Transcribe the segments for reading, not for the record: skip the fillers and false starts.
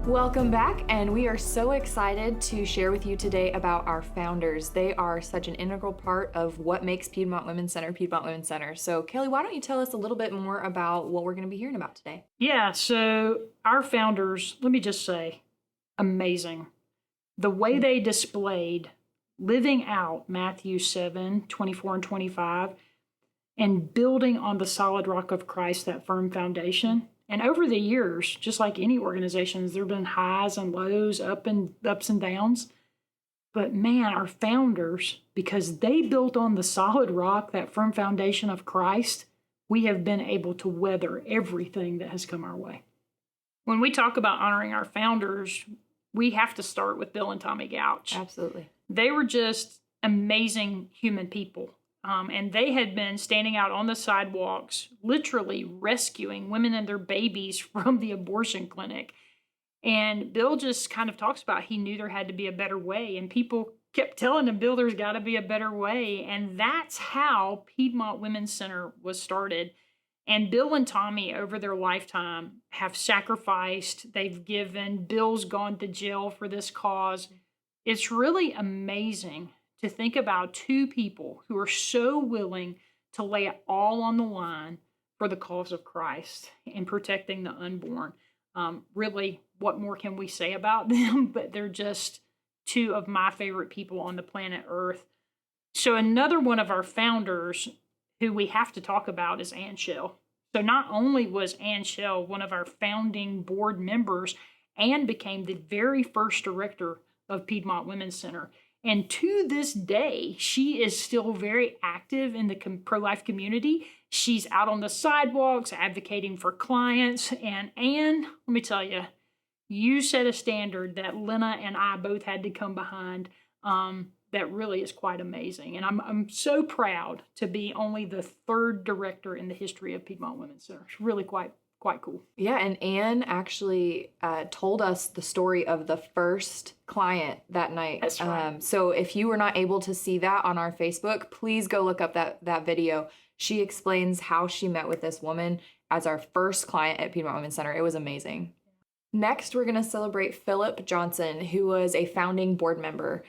Welcome back, and we are so excited to share with you today about our founders. They are such an integral part of what makes Piedmont Women's Center Piedmont Women's Center. So, Kelly, why don't you tell us a little bit more about what we're going to be hearing about today? Yeah, so our founders, let me just say, amazing. The way they displayed living out Matthew 7:24 and 25, and building on the solid rock of Christ, that firm foundation. And over the years, just like any organizations, there have been highs and lows, ups and downs. But man, our founders, because they built on the solid rock, that firm foundation of Christ, we have been able to weather everything that has come our way. When we talk about honoring our founders, we have to start with Bill and Tommie Gautsch. Absolutely. They were just amazing human people. And they had been standing out on the sidewalks, literally rescuing women and their babies from the abortion clinic. And Bill just kind of talks about he knew there had to be a better way. And people kept telling him, Bill, there's got to be a better way. And that's how Piedmont Women's Center was started. And Bill and Tommie, over their lifetime, have sacrificed. They've given. Bill's gone to jail for this cause. It's really amazing to think about two people who are so willing to lay it all on the line for the cause of Christ and protecting the unborn. Really, what more can we say about them? But they're just two of my favorite people on the planet Earth. So another one of our founders who we have to talk about is Schell. So not only was Schell one of our founding board members and became the very first director of Piedmont Women's Center, and to this day, she is still very active in the pro-life community. She's out on the sidewalks advocating for clients. And Ann, let me tell you, you set a standard that Lenna and I both had to come behind that really is quite amazing. And I'm so proud to be only the third director in the history of Piedmont Women's Center. It's really quite cool. Yeah, and Ann actually told us the story of the first client that night. That's right. So if you were not able to see that on our Facebook, please go look up that video. She explains how she met with this woman as our first client at Piedmont Women's Center. It was amazing. Next, we're going to celebrate Philip Johnson, who was a founding board member.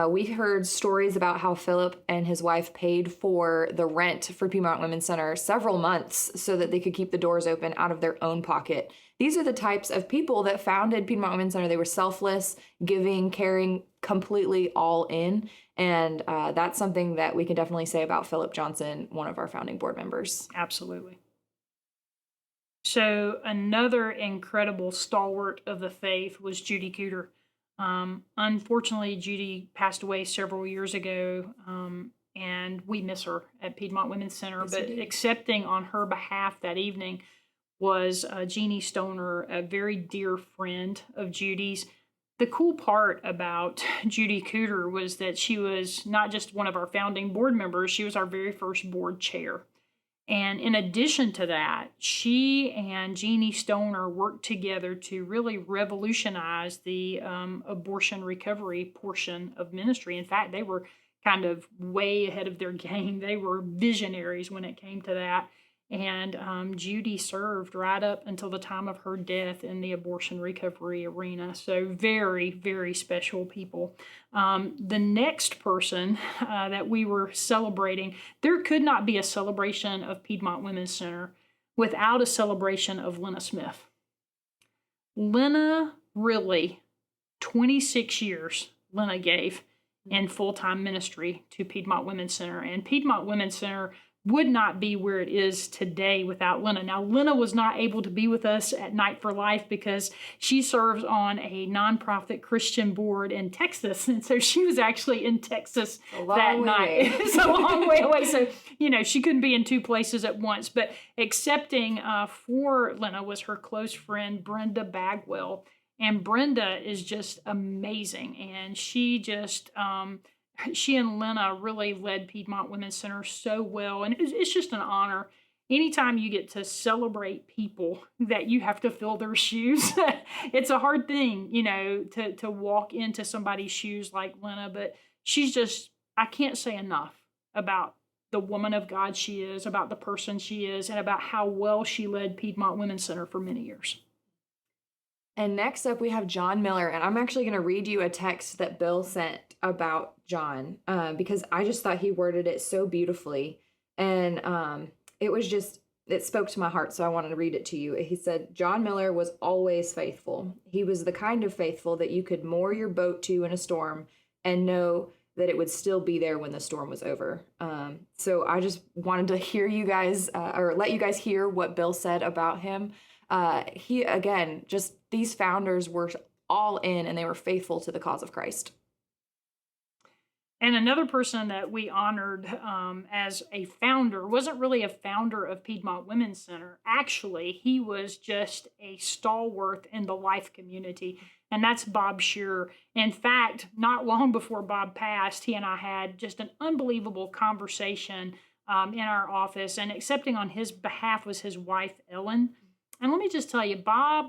We heard stories about how Philip and his wife paid for the rent for Piedmont Women's Center several months so that they could keep the doors open out of their own pocket. These are the types of people that founded Piedmont Women's Center. They were selfless, giving, caring, completely all in. And that's something that we can definitely say about Philip Johnson, one of our founding board members. Absolutely. So another incredible stalwart of the faith was Judy Cooter. Unfortunately, Judy passed away several years ago, and we miss her at Piedmont Women's Center. Yes, but accepting on her behalf that evening was Jeannie Stoner, a very dear friend of Judy's. The cool part about Judy Cooter was that she was not just one of our founding board members, she was our very first board chair. And in addition to that, she and Jeannie Stoner worked together to really revolutionize the abortion recovery portion of ministry. In fact, they were kind of way ahead of their game. They were visionaries when it came to that. And Judy served right up until the time of her death in the abortion recovery arena. So very, very special people. The next person that we were celebrating, there could not be a celebration of Piedmont Women's Center without a celebration of Lenna Smith. Lenna really, 26 years Lenna gave in full-time ministry to Piedmont Women's Center. And Piedmont Women's Center would not be where it is today without Lenna. Now, Lenna was not able to be with us at Night for Life because she serves on a nonprofit Christian board in Texas. And so she was actually in Texas that night. It's a long way away. So, she couldn't be in two places at once. But accepting for Lenna was her close friend, Brenda Bagwell. And Brenda is just amazing. And she just... she and Lenna really led Piedmont Women's Center so well. And it's just an honor. Anytime you get to celebrate people that you have to fill their shoes, it's a hard thing, to walk into somebody's shoes like Lenna. But she's just, I can't say enough about the woman of God she is, about the person she is, and about how well she led Piedmont Women's Center for many years. And next up, we have John Miller. And I'm actually going to read you a text that Bill sent about John because I just thought he worded it so beautifully. And it spoke to my heart, so I wanted to read it to you. He said, John Miller was always faithful. He was the kind of faithful that you could moor your boat to in a storm and know that it would still be there when the storm was over. So I just wanted to hear you guys, or let you guys hear what Bill said about him. These founders were all in and they were faithful to the cause of Christ. And another person that we honored as a founder wasn't really a founder of Piedmont Women's Center. Actually, he was just a stalwart in the life community, and that's Bob Shearer. In fact, not long before Bob passed, he and I had just an unbelievable conversation in our office, and accepting on his behalf was his wife, Ellen. And let me just tell you, Bob,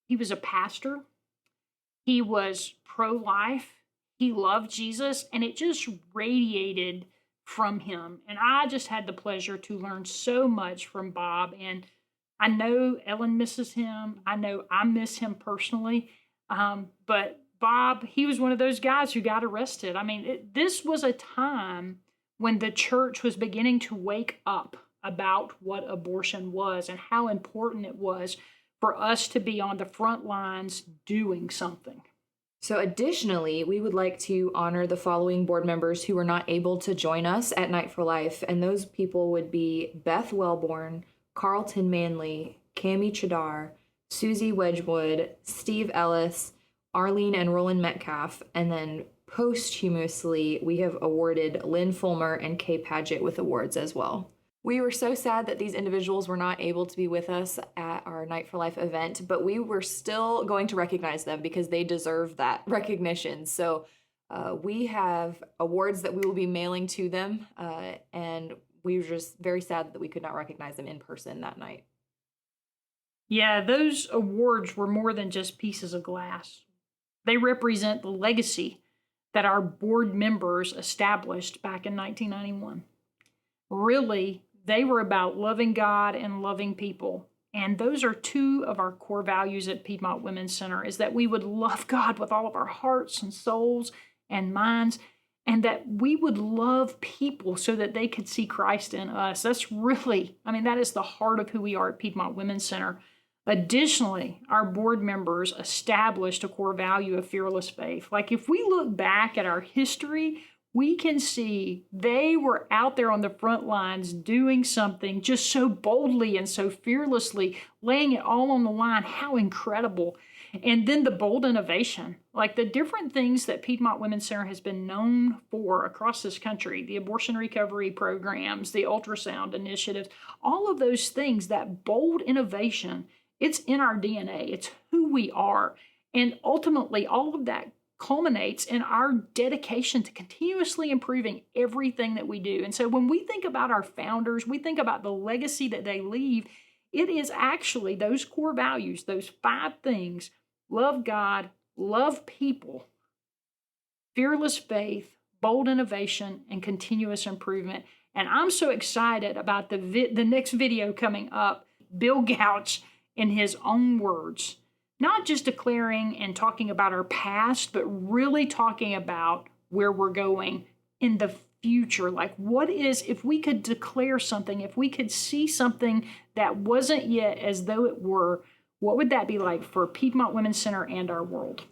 he was a pastor. He was pro-life. He loved Jesus, and it just radiated from him. And I just had the pleasure to learn so much from Bob. And I know Ellen misses him. I know I miss him personally. But Bob, he was one of those guys who got arrested. I mean, this was a time when the church was beginning to wake up about what abortion was and how important it was for us to be on the front lines doing something. So additionally, we would like to honor the following board members who were not able to join us at Night for Life. And those people would be Beth Welborn, Carlton Manley, Cammie Churdar, Suzy Wedgewood, Steve Ellis, Arlene and Roland Metcalf. And then posthumously, we have awarded Lynn Fulmer and Kay Padgett with awards as well. We were so sad that these individuals were not able to be with us at our Night for Life event, but we were still going to recognize them because they deserve that recognition. So we have awards that we will be mailing to them, and we were just very sad that we could not recognize them in person that night. Yeah, those awards were more than just pieces of glass. They represent the legacy that our board members established back in 1991. Really, they were about loving God and loving people. And those are two of our core values at Piedmont Women's Center, is that we would love God with all of our hearts and souls and minds, and that we would love people so that they could see Christ in us. That's really, that is the heart of who we are at Piedmont Women's Center. Additionally, our board members established a core value of fearless faith. Like, if we look back at our history, we can see they were out there on the front lines doing something just so boldly and so fearlessly, laying it all on the line. How incredible. And then the bold innovation, like the different things that Piedmont Women's Center has been known for across this country, the abortion recovery programs, the ultrasound initiatives, all of those things, that bold innovation, it's in our DNA. It's who we are. And ultimately, all of that culminates in our dedication to continuously improving everything that we do. And so when we think about our founders, we think about the legacy that they leave. It is actually those core values, those 5 things: love God, love people, fearless faith, bold innovation, and continuous improvement. And I'm so excited about the next video coming up. Bill Gautsch, in his own words, not just declaring and talking about our past, but really talking about where we're going in the future. Like, what is, if we could declare something, if we could see something that wasn't yet as though it were, what would that be like for Piedmont Women's Center and our world?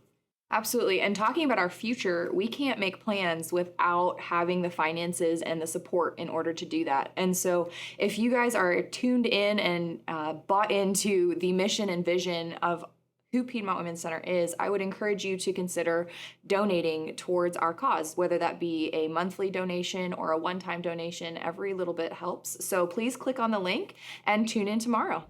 Absolutely. And talking about our future, we can't make plans without having the finances and the support in order to do that. And so if you guys are tuned in and bought into the mission and vision of who Piedmont Women's Center is, I would encourage you to consider donating towards our cause, whether that be a monthly donation or a one-time donation. Every little bit helps. So please click on the link and tune in tomorrow.